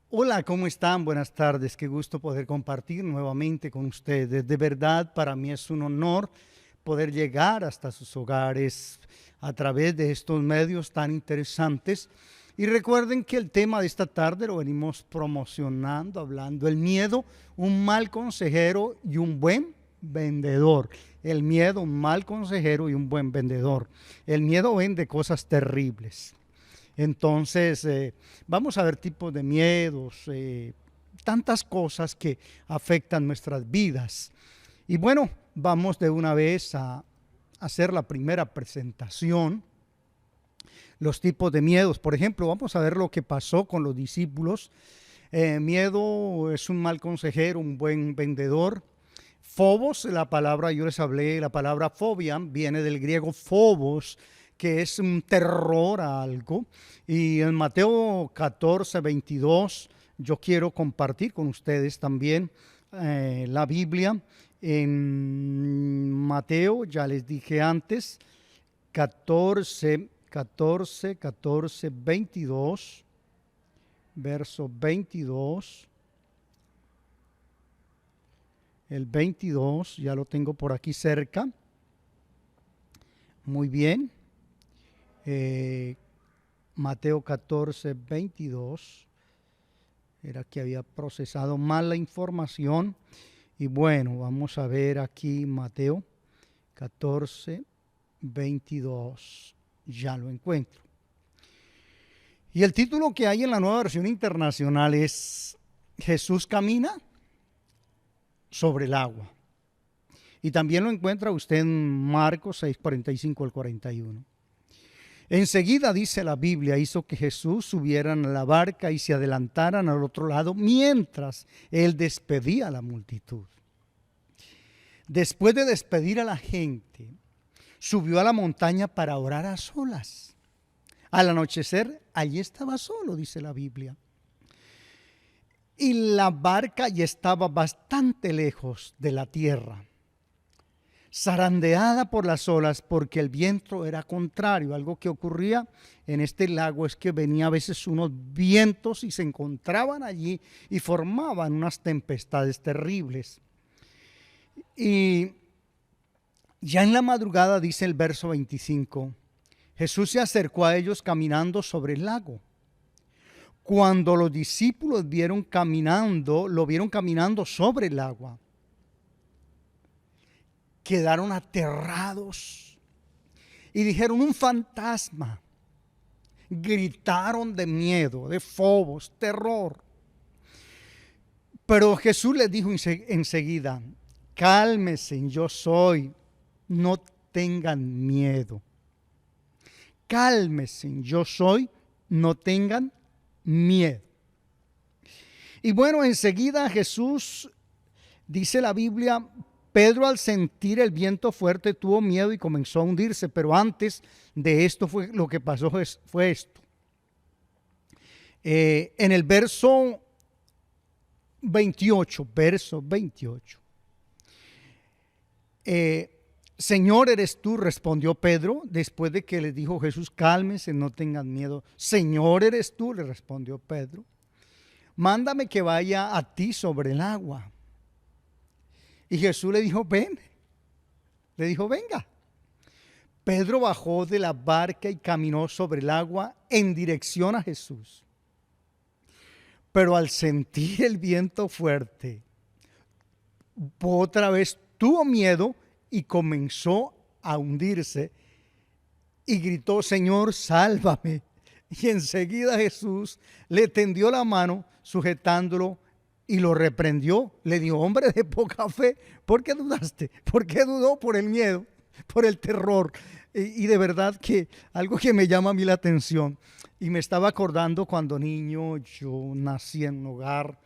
Hola, ¿cómo están? Buenas tardes. Qué gusto poder compartir nuevamente con ustedes. De verdad, para mí es un honor poder llegar hasta sus hogares a través de estos medios tan interesantes. Y recuerden que el tema de esta tarde lo venimos promocionando, hablando el miedo, un mal consejero y un buen vendedor. El miedo, un mal consejero y un buen vendedor. El miedo vende cosas terribles. Entonces, vamos a ver tipos de miedos, tantas cosas que afectan nuestras vidas. Y bueno, vamos de una vez a hacer la primera presentación, los tipos de miedos. Por ejemplo, vamos a ver lo que pasó con los discípulos. Miedo es un mal consejero, un buen vendedor. Fobos, la palabra, yo les hablé, la palabra fobia viene del griego phobos, que es un terror a algo. Y en Mateo 14:22, yo quiero compartir con ustedes también la Biblia. En Mateo, ya les dije antes, 22, verso 22. El 22, ya lo tengo por aquí cerca. Muy bien. Mateo 14:22. Era que había procesado mal la información. Y bueno, vamos a ver aquí Mateo 14:22. Ya lo encuentro. Y el título que hay en la Nueva Versión Internacional es Jesús camina sobre el agua. Y también lo encuentra usted en Marcos 6:45 al 41. Enseguida, dice la Biblia, hizo que Jesús subiera a la barca y se adelantaran al otro lado mientras él despedía a la multitud. Después de despedir a la gente, subió a la montaña para orar a solas. Al anochecer, allí estaba solo, dice la Biblia. Y la barca ya estaba bastante lejos de la tierra, zarandeada por las olas porque el viento era contrario. Algo que ocurría en este lago es que venía a veces unos vientos y se encontraban allí y formaban unas tempestades terribles. Y ya en la madrugada, dice el verso 25, Jesús se acercó a ellos caminando sobre el lago. Cuando los discípulos lo vieron caminando sobre el agua, quedaron aterrados y dijeron: un fantasma. Gritaron de miedo, de fobos, terror. Pero Jesús les dijo enseguida: cálmense, yo soy, no tengan miedo. Cálmense, yo soy, no tengan miedo. Y bueno, enseguida Jesús, dice la Biblia, Pedro, al sentir el viento fuerte, tuvo miedo y comenzó a hundirse. Pero antes de esto fue lo que pasó, fue esto. En el verso 28, Señor, ¿eres tú?, respondió Pedro, después de que le dijo Jesús: cálmense, no tengan miedo. Señor, ¿eres tú?, le respondió Pedro. Mándame que vaya a ti sobre el agua. Y Jesús le dijo: ven. Le dijo: venga. Pedro bajó de la barca y caminó sobre el agua en dirección a Jesús. Pero al sentir el viento fuerte, otra vez tuvo miedo y comenzó a hundirse y gritó: Señor, sálvame. Y enseguida Jesús le tendió la mano sujetándolo y lo reprendió. Le dijo: hombre de poca fe, ¿por qué dudaste? ¿Por qué dudó? Por el miedo, por el terror. Y de verdad que algo que me llama a mí la atención, y me estaba acordando cuando niño yo nací en un hogar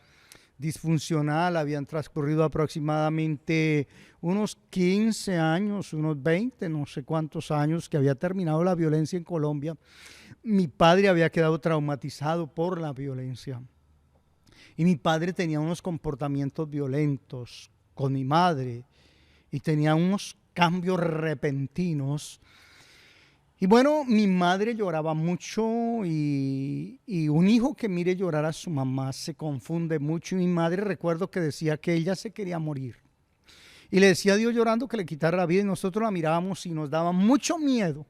disfuncional. Habían transcurrido aproximadamente unos 15 años, unos 20, no sé cuántos años que había terminado la violencia en Colombia. Mi padre había quedado traumatizado por la violencia. Y mi padre tenía unos comportamientos violentos con mi madre y tenía unos cambios repentinos. Y bueno, mi madre lloraba mucho y un hijo que mire llorar a su mamá se confunde mucho. Y mi madre recuerdo que decía que ella se quería morir. Y le decía a Dios llorando que le quitara la vida y nosotros la mirábamos y nos daba mucho miedo.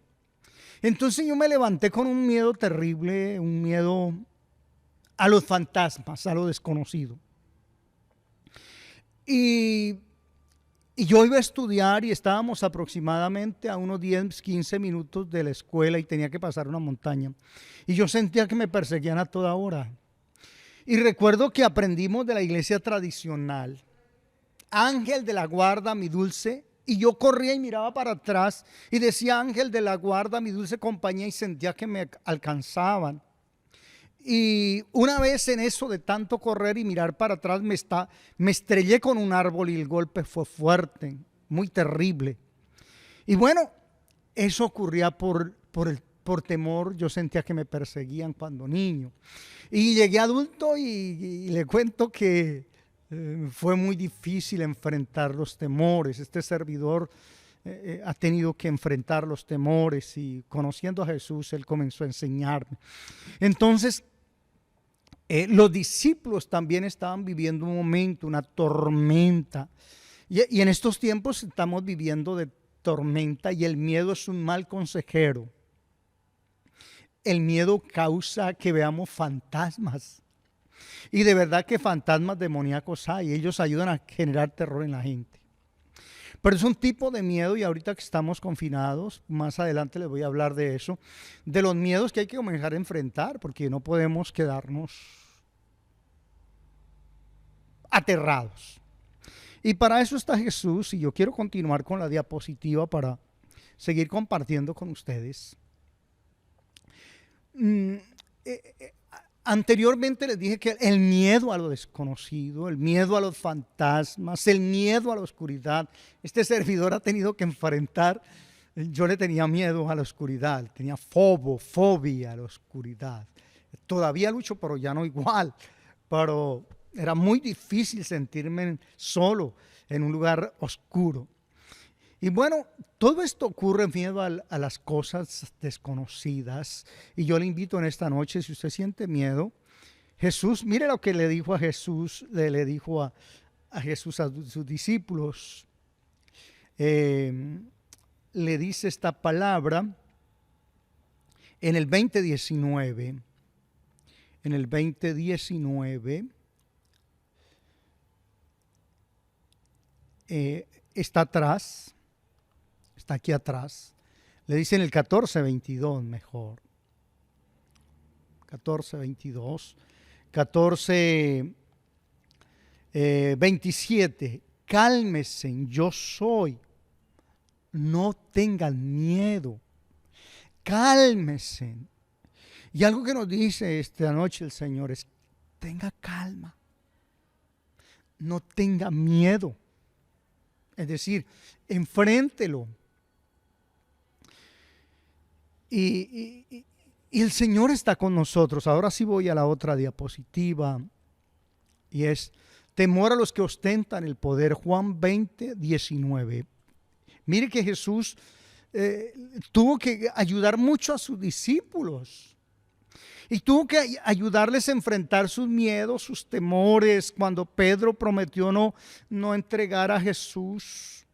Entonces yo me levanté con un miedo terrible, un miedo a los fantasmas, a lo desconocido. Y, y yo iba a estudiar y estábamos aproximadamente a unos 10, 15 minutos de la escuela y tenía que pasar una montaña. Y yo sentía que me perseguían a toda hora. Y recuerdo que aprendimos de la iglesia tradicional, ángel de la guarda, mi dulce. Y yo corría y miraba para atrás y decía, ángel de la guarda, mi dulce compañía, y sentía que me alcanzaban. Y una vez en eso de tanto correr y mirar para atrás me estrellé con un árbol y el golpe fue fuerte, muy terrible. Y bueno, eso ocurría por temor. Yo sentía que me perseguían cuando niño. Y llegué adulto y le cuento que fue muy difícil enfrentar los temores. Este servidor ha tenido que enfrentar los temores y conociendo a Jesús, Él comenzó a enseñarme. Entonces, los discípulos también estaban viviendo un momento, una tormenta. Y en estos tiempos estamos viviendo de tormenta y el miedo es un mal consejero. El miedo causa que veamos fantasmas. Y de verdad que fantasmas demoníacos hay. Ellos ayudan a generar terror en la gente. Pero es un tipo de miedo y ahorita que estamos confinados, más adelante les voy a hablar de eso, de los miedos que hay que comenzar a enfrentar porque no podemos quedarnos aterrados. Y para eso está Jesús y yo quiero continuar con la diapositiva para seguir compartiendo con ustedes. Anteriormente les dije que el miedo a lo desconocido, el miedo a los fantasmas, el miedo a la oscuridad, este servidor ha tenido que enfrentar. Yo le tenía miedo a la oscuridad, tenía fobia a la oscuridad. Todavía lucho, pero ya no igual. Pero era muy difícil sentirme solo en un lugar oscuro. Y bueno, todo esto ocurre en miedo a las cosas desconocidas. Y yo le invito en esta noche, si usted siente miedo, Jesús, mire lo que le dijo a Jesús, le dijo a Jesús a sus discípulos. Le dice esta palabra en el 20:19. En el 20:19 está atrás. Está aquí atrás. Le dice en el 14:22 mejor. 14:22. 14:27. Cálmese, yo soy. No tengan miedo. Cálmese. Y algo que nos dice esta noche el Señor es: tenga calma. No tenga miedo. Es decir, enfréntelo. Y el Señor está con nosotros. Ahora sí voy a la otra diapositiva. Y es temor a los que ostentan el poder. Juan 20:19. Mire que Jesús tuvo que ayudar mucho a sus discípulos. Y tuvo que ayudarles a enfrentar sus miedos, sus temores. Cuando Pedro prometió no entregar a Jesús.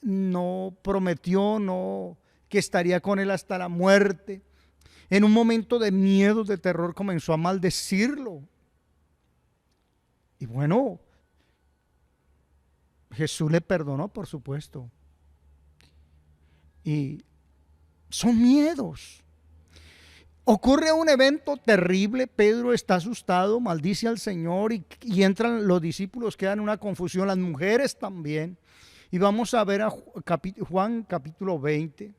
No prometió que estaría con él hasta la muerte. En un momento de miedo, de terror, comenzó a maldecirlo. Y bueno, Jesús le perdonó, por supuesto. Y son miedos. Ocurre un evento terrible, Pedro está asustado, maldice al Señor y entran los discípulos, quedan en una confusión, las mujeres también. Y vamos a ver a Juan capítulo 20.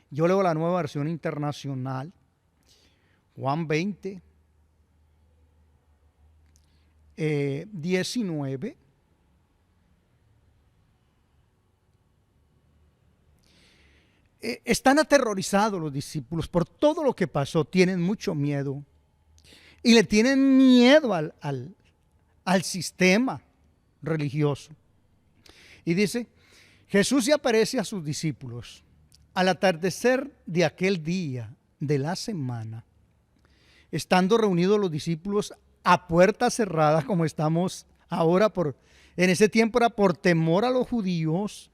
Yo leo la Nueva Versión Internacional. Juan 20, 19. Están aterrorizados los discípulos por todo lo que pasó, tienen mucho miedo. Y le tienen miedo al sistema religioso. Y dice, Jesús se aparece a sus discípulos Al atardecer de aquel día de la semana, estando reunidos los discípulos a puerta cerrada, como estamos ahora, en ese tiempo era por temor a los judíos.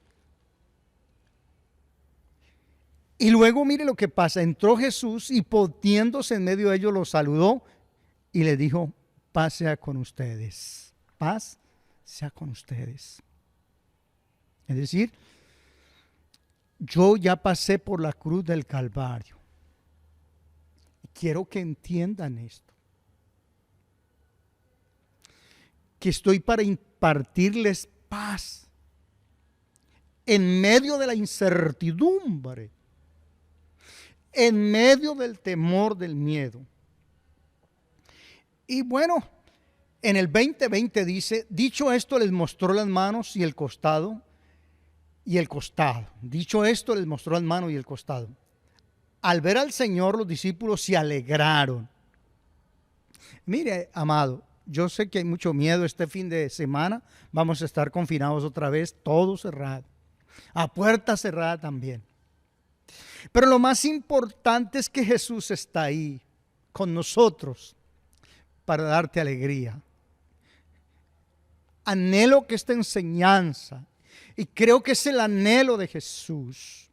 Y luego mire lo que pasa, entró Jesús y poniéndose en medio de ellos los saludó y le dijo: paz sea con ustedes, paz sea con ustedes. Es decir, yo ya pasé por la cruz del Calvario. Quiero que entiendan esto, que estoy para impartirles paz en medio de la incertidumbre, en medio del temor, del miedo. Y bueno, en el 20:20 dice: dicho esto, les mostró las manos y el costado. Dicho esto, les mostró las manos y el costado. Al ver al Señor, los discípulos se alegraron. Mire, amado, yo sé que hay mucho miedo este fin de semana. Vamos a estar confinados otra vez, todo cerrado, a puerta cerrada también. Pero lo más importante es que Jesús está ahí con nosotros para darte alegría. Anhelo que esta enseñanza, y creo que es el anhelo de Jesús,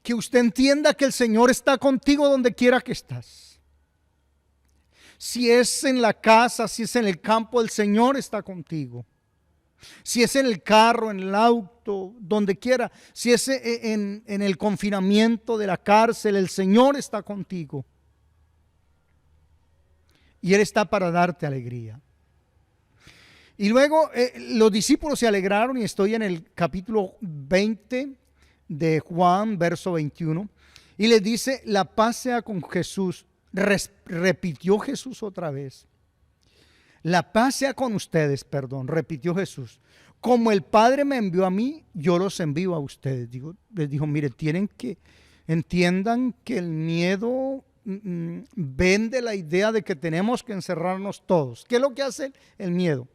que usted entienda que el Señor está contigo donde quiera que estás. Si es en la casa, si es en el campo, el Señor está contigo. Si es en el carro, en el auto, donde quiera, si es en el confinamiento de la cárcel, el Señor está contigo. Y Él está para darte alegría. Y luego los discípulos se alegraron, y estoy en el capítulo 20 de Juan, verso 21, y les dice: la paz sea con Jesús. Repitió Jesús otra vez. La paz sea con ustedes, repitió Jesús. Como el Padre me envió a mí, yo los envío a ustedes. Les dijo: mire, entiendan que el miedo vende la idea de que tenemos que encerrarnos todos. ¿Qué es lo que hace el miedo?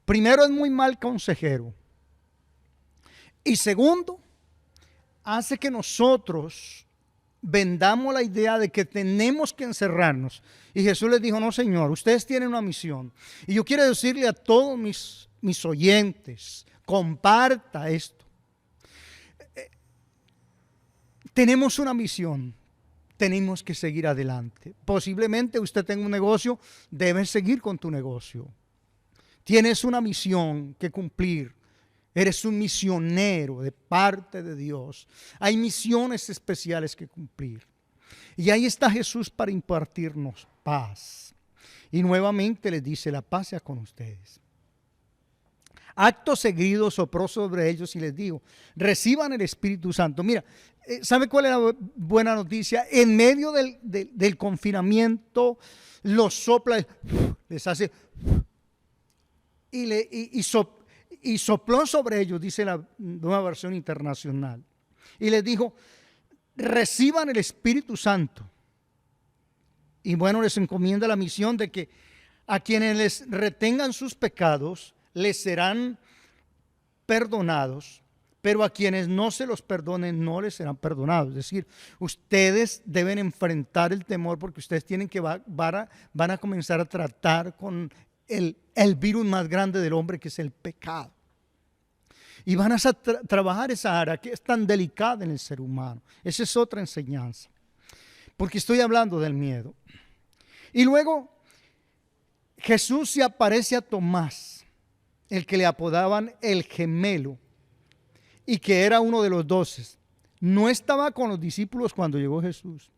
Primero, es muy mal consejero. Y segundo, hace que nosotros vendamos la idea de que tenemos que encerrarnos. Y Jesús les dijo: no, Señor, ustedes tienen una misión. Y yo quiero decirle a todos mis oyentes, comparta esto. Tenemos una misión. Tenemos que seguir adelante. Posiblemente usted tenga un negocio, debes seguir con tu negocio. Tienes una misión que cumplir. Eres un misionero de parte de Dios. Hay misiones especiales que cumplir. Y ahí está Jesús para impartirnos paz. Y nuevamente les dice: la paz sea con ustedes. Acto seguido sopló sobre ellos y les dijo: reciban el Espíritu Santo. Mira, ¿sabe cuál es la buena noticia? En medio del confinamiento, los sopla, les hace, y sopló sobre ellos, dice la Nueva Versión Internacional, y les dijo: reciban el Espíritu Santo. Y bueno, les encomienda la misión de que a quienes les retengan sus pecados les serán perdonados, pero a quienes no se los perdonen no les serán perdonados. Es decir, ustedes deben enfrentar el temor, porque ustedes tienen que van a comenzar a tratar con el virus más grande del hombre, que es el pecado. Y van a trabajar esa área que es tan delicada en el ser humano. Esa es otra enseñanza, porque estoy hablando del miedo. Y luego Jesús se aparece a Tomás, el que le apodaban el gemelo, y que era uno de los 12. No estaba con los discípulos cuando llegó Jesús.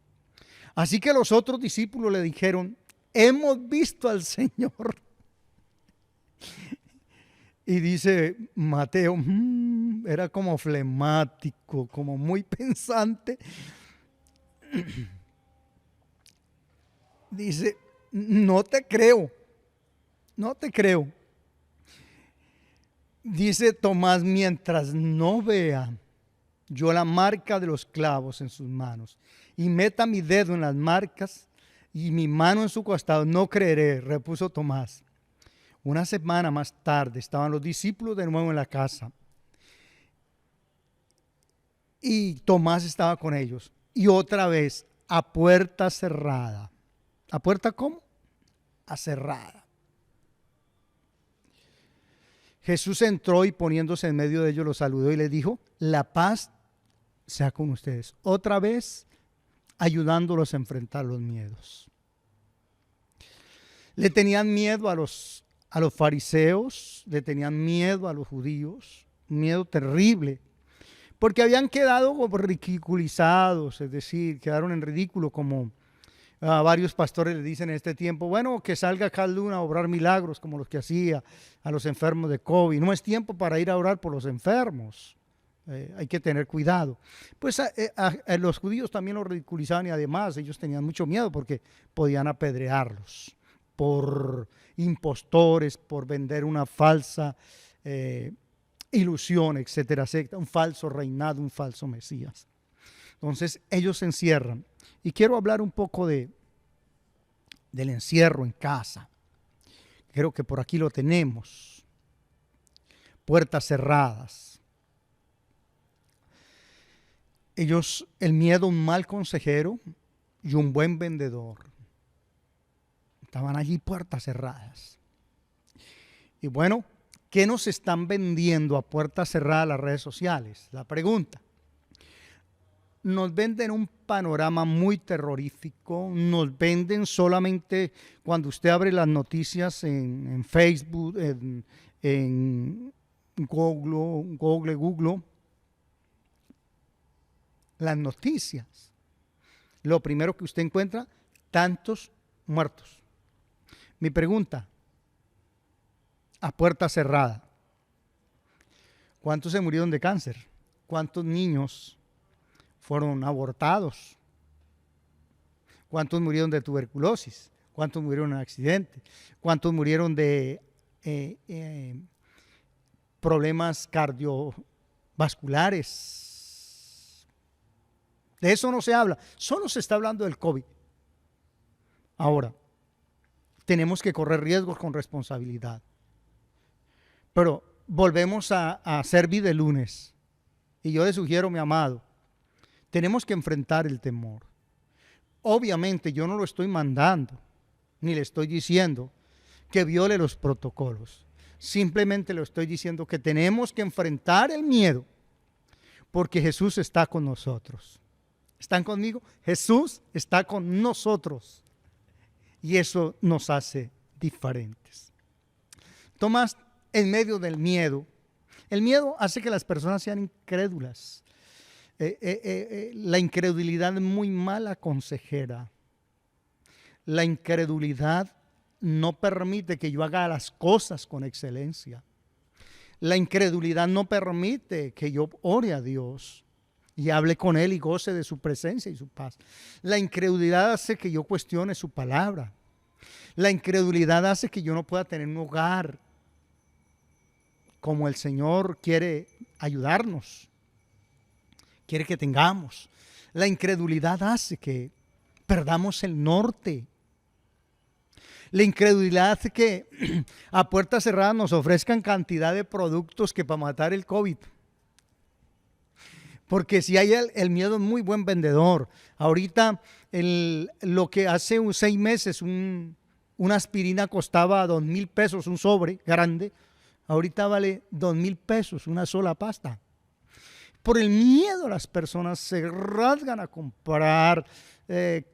Así que los otros discípulos le dijeron: hemos visto al Señor. Y dice Mateo, era como flemático, como muy pensante. Dice: no te creo. Dice Tomás: mientras no vea yo la marca de los clavos en sus manos y meta mi dedo en las marcas y mi mano en su costado, no creeré, repuso Tomás. Una semana más tarde estaban los discípulos de nuevo en la casa. y Tomás estaba con ellos. Y otra vez, a puerta cerrada. ¿A puerta cómo? A cerrada. Jesús entró y poniéndose en medio de ellos los saludó y les dijo, la paz sea con ustedes. Otra vez ayudándolos a enfrentar los miedos. Le tenían miedo a los fariseos, le tenían miedo a los judíos, miedo terrible, porque habían quedado como ridiculizados, es decir, quedaron en ridículo como varios pastores le dicen en este tiempo, bueno, que salga cada luna a obrar milagros como los que hacía a los enfermos de COVID. No es tiempo para ir a orar por los enfermos. Hay que tener cuidado. Pues los judíos también los ridiculizaban y además ellos tenían mucho miedo porque podían apedrearlos por impostores, por vender una falsa ilusión, etcétera, etcétera, un falso reinado, un falso Mesías. Entonces ellos se encierran. Y quiero hablar un poco del encierro en casa. Creo que por aquí lo tenemos. Puertas cerradas. El miedo, un mal consejero y un buen vendedor. Estaban allí puertas cerradas. Y bueno, ¿qué nos están vendiendo a puertas cerradas las redes sociales? La pregunta. Nos venden un panorama muy terrorífico, nos venden solamente cuando usted abre las noticias en Facebook, en Google, las noticias. Lo primero que usted encuentra, tantos muertos. Mi pregunta, a puerta cerrada, ¿cuántos se murieron de cáncer? ¿Cuántos niños fueron abortados? ¿Cuántos murieron de tuberculosis? ¿Cuántos murieron en accidentes? ¿Cuántos murieron de problemas cardiovasculares? De eso no se habla, solo se está hablando del COVID. Ahora, tenemos que correr riesgos con responsabilidad. Pero volvemos a Servi de lunes. Y yo le sugiero, mi amado, tenemos que enfrentar el temor. Obviamente yo no lo estoy mandando, ni le estoy diciendo que viole los protocolos. Simplemente le estoy diciendo que tenemos que enfrentar el miedo, porque Jesús está con nosotros. ¿Están conmigo? Jesús está con nosotros. Y eso nos hace diferentes. Tomás, en medio del miedo, el miedo hace que las personas sean incrédulas. La incredulidad es muy mala consejera. La incredulidad no permite que yo haga las cosas con excelencia. La incredulidad no permite que yo ore a Dios y hable con Él y goce de su presencia y su paz. La incredulidad hace que yo cuestione su palabra. La incredulidad hace que yo no pueda tener un hogar como el Señor quiere ayudarnos, quiere que tengamos. La incredulidad hace que perdamos el norte. La incredulidad hace que a puertas cerradas nos ofrezcan cantidad de productos que para matar el COVID. Porque si hay el miedo es muy buen vendedor. Ahorita lo que hace 6 meses una aspirina costaba 2,000 pesos, un sobre grande. Ahorita vale 2,000 pesos una sola pasta. Por el miedo las personas se rasgan a comprar,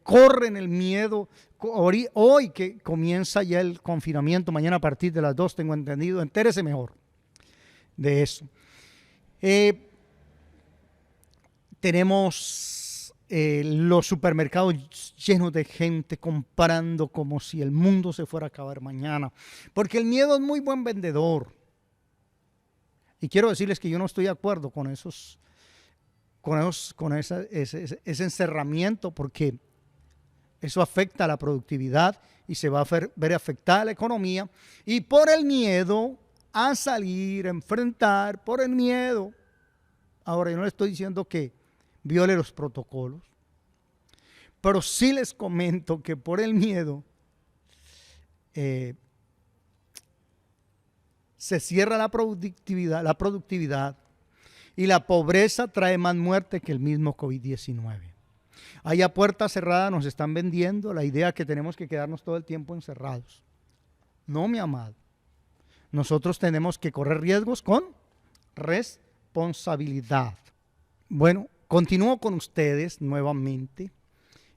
corren el miedo. Hoy que comienza ya el confinamiento, mañana a partir de las 2 tengo entendido, entérese mejor de eso. Tenemos los supermercados llenos de gente comprando como si el mundo se fuera a acabar mañana, porque el miedo es muy buen vendedor. Y quiero decirles que yo no estoy de acuerdo con ese encerramiento, porque eso afecta a la productividad y se va a ver afectada la economía. Y por el miedo a salir, a enfrentar, por el miedo. Ahora, yo no le estoy diciendo que viole los protocolos, pero sí les comento que por el miedo se cierra la productividad, Y la pobreza trae más muerte que el mismo COVID-19. Allá puerta cerrada nos están vendiendo la idea que tenemos que quedarnos todo el tiempo encerrados. No, mi amado. Nosotros tenemos que correr riesgos con responsabilidad. Bueno, continúo con ustedes nuevamente.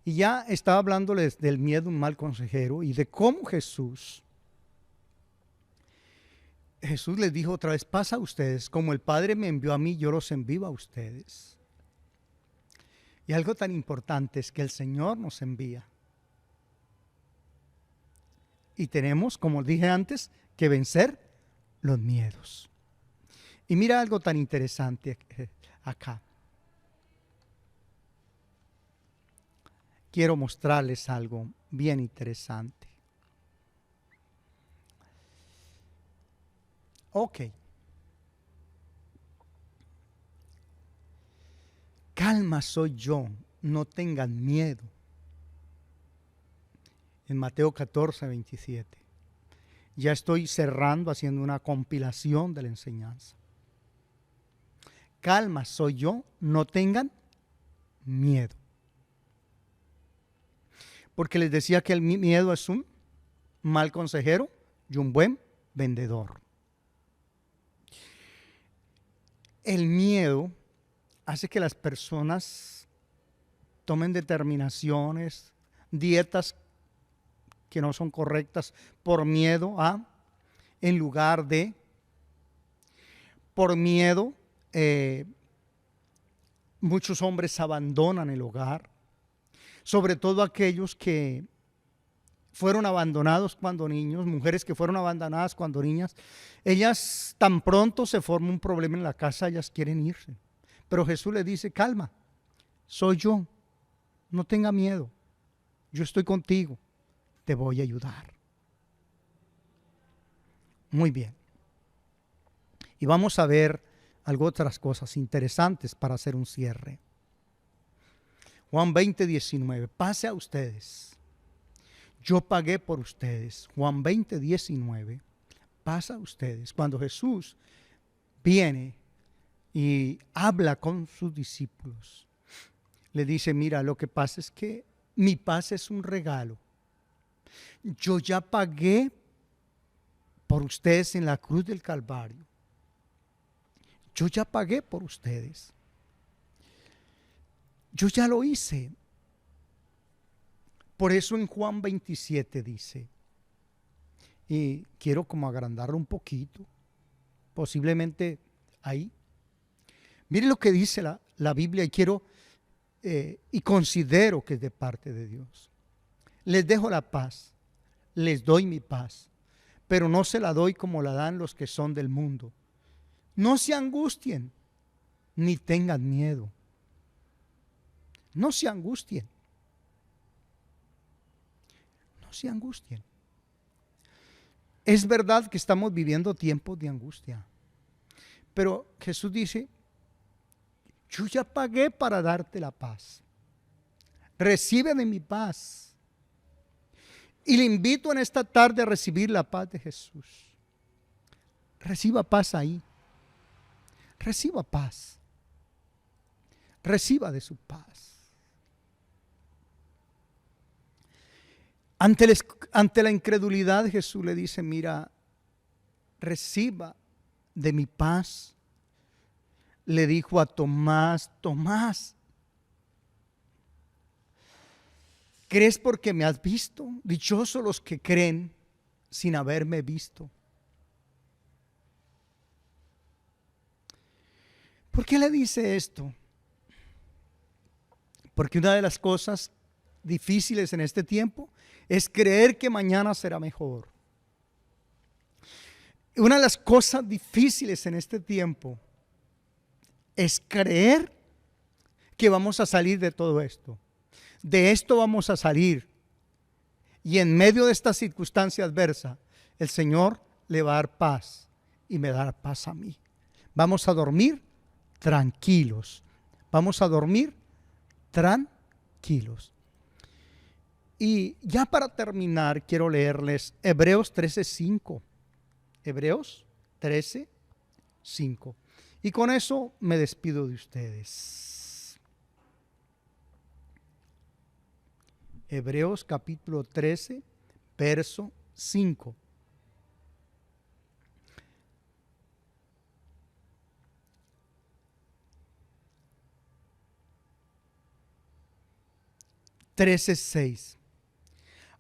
Y ya estaba hablándoles del miedo a un mal consejero y de cómo Jesús les dijo otra vez, pasa a ustedes, como el Padre me envió a mí, yo los envío a ustedes. Y algo tan importante es que el Señor nos envía. Y tenemos, como dije antes, que vencer los miedos. Y mira algo tan interesante acá. Quiero mostrarles algo bien interesante. Ok. Calma soy yo, no tengan miedo. En Mateo 14, 27. Ya estoy cerrando, haciendo una compilación de la enseñanza. Calma soy yo, no tengan miedo. Porque les decía que el miedo es un mal consejero y un buen vendedor. El miedo hace que las personas tomen determinaciones, dietas que no son correctas por miedo a, en lugar de, por miedo, muchos hombres abandonan el hogar, sobre todo aquellos que fueron abandonados cuando niños, mujeres que fueron abandonadas cuando niñas. Ellas tan pronto se forma un problema en la casa, ellas quieren irse. Pero Jesús le dice, calma, soy yo, no tenga miedo, yo estoy contigo, te voy a ayudar. Muy bien. Y vamos a ver algo otras cosas interesantes para hacer un cierre. Juan 20, 19, pase a ustedes. Yo pagué por ustedes. Juan 20, 19, pasa a ustedes. Cuando Jesús viene y habla con sus discípulos, le dice, mira, lo que pasa es que mi paz es un regalo. Yo ya pagué por ustedes en la cruz del Calvario. Yo ya pagué por ustedes. Yo ya lo hice. Por eso en Juan 27 dice, y quiero como agrandarlo un poquito, posiblemente ahí. Mire lo que dice la Biblia y quiero y considero que es de parte de Dios. Les dejo la paz, les doy mi paz, pero no se la doy como la dan los que son del mundo. No se angustien, ni tengan miedo. No se angustien. No se angustien. Es verdad que estamos viviendo tiempos de angustia, pero Jesús dice, yo ya pagué para darte la paz. Recibe de mi paz. Y le invito en esta tarde a recibir la paz de Jesús. Reciba paz ahí. Reciba paz. Reciba de su paz. Ante la incredulidad, Jesús le dice, mira, reciba de mi paz. Le dijo a Tomás, Tomás, ¿crees porque me has visto? Dichosos los que creen sin haberme visto. ¿Por qué le dice esto? Porque una de las cosas difíciles en este tiempo es creer que mañana será mejor. Una de las cosas difíciles en este tiempo es creer que vamos a salir de todo esto. De esto vamos a salir. Y en medio de esta circunstancia adversa, el Señor le va a dar paz y me dará paz a mí. Vamos a dormir tranquilos. Vamos a dormir tranquilos. Y ya para terminar, quiero leerles Hebreos 13:5. Hebreos 13:5. Y con eso me despido de ustedes. Hebreos capítulo 13, verso 5.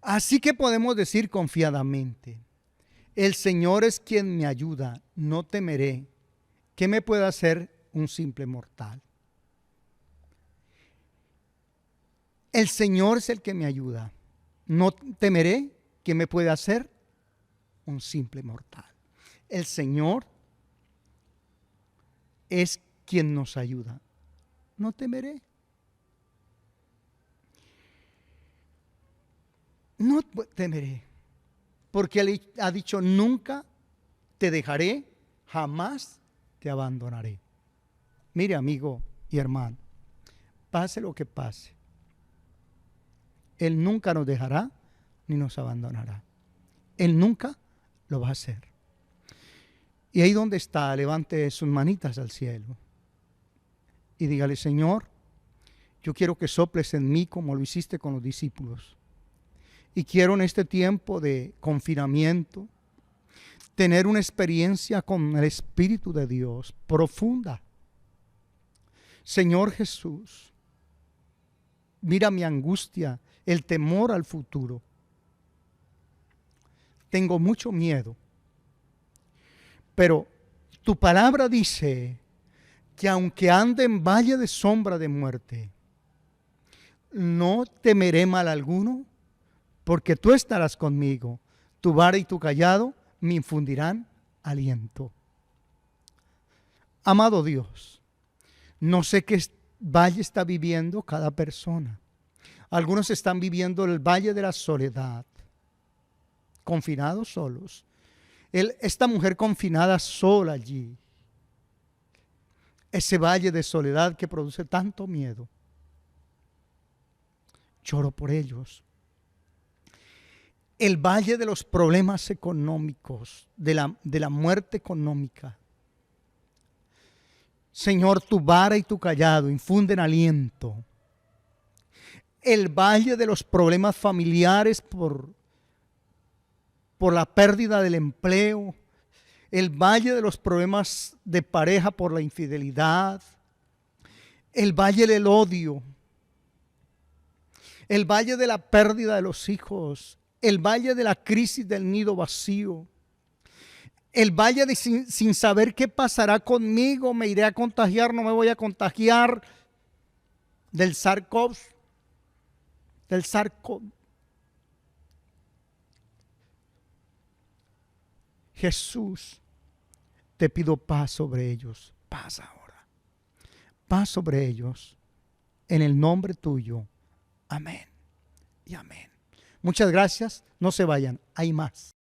Así que podemos decir confiadamente: el Señor es quien me ayuda, no temeré. ¿Qué me puede hacer un simple mortal? El Señor es el que me ayuda, no temeré. ¿Qué me puede hacer un simple mortal? El Señor es quien nos ayuda, no temeré. No temeré, porque Él ha dicho: nunca te dejaré, jamás te abandonaré. Mire, amigo y hermano, pase lo que pase, Él nunca nos dejará ni nos abandonará. Él nunca lo va a hacer. Y ahí donde está, levante sus manitas al cielo y dígale: Señor, yo quiero que soples en mí como lo hiciste con los discípulos. Y quiero en este tiempo de confinamiento tener una experiencia con el Espíritu de Dios profunda. Señor Jesús, mira mi angustia, el temor al futuro. Tengo mucho miedo, pero tu palabra dice que aunque ande en valle de sombra de muerte, no temeré mal alguno, porque tú estarás conmigo. Tu vara y tu cayado me infundirán aliento. Amado Dios, no sé qué valle está viviendo cada persona. Algunos están viviendo el valle de la soledad, confinados solos. Esta mujer confinada sola allí. Ese valle de soledad que produce tanto miedo. Lloro por ellos. El valle de los problemas económicos, de la muerte económica. Señor, tu vara y tu cayado infunden aliento. El valle de los problemas familiares por la pérdida del empleo. El valle de los problemas de pareja por la infidelidad. El valle del odio. El valle de la pérdida de los hijos. El valle de la crisis del nido vacío. El valle de sin saber qué pasará conmigo. Me iré a contagiar, no me voy a contagiar. Del SARS-CoV. Jesús, te pido paz sobre ellos. Paz ahora. Paz sobre ellos. En el nombre tuyo. Amén y amén. Muchas gracias. No se vayan. Hay más.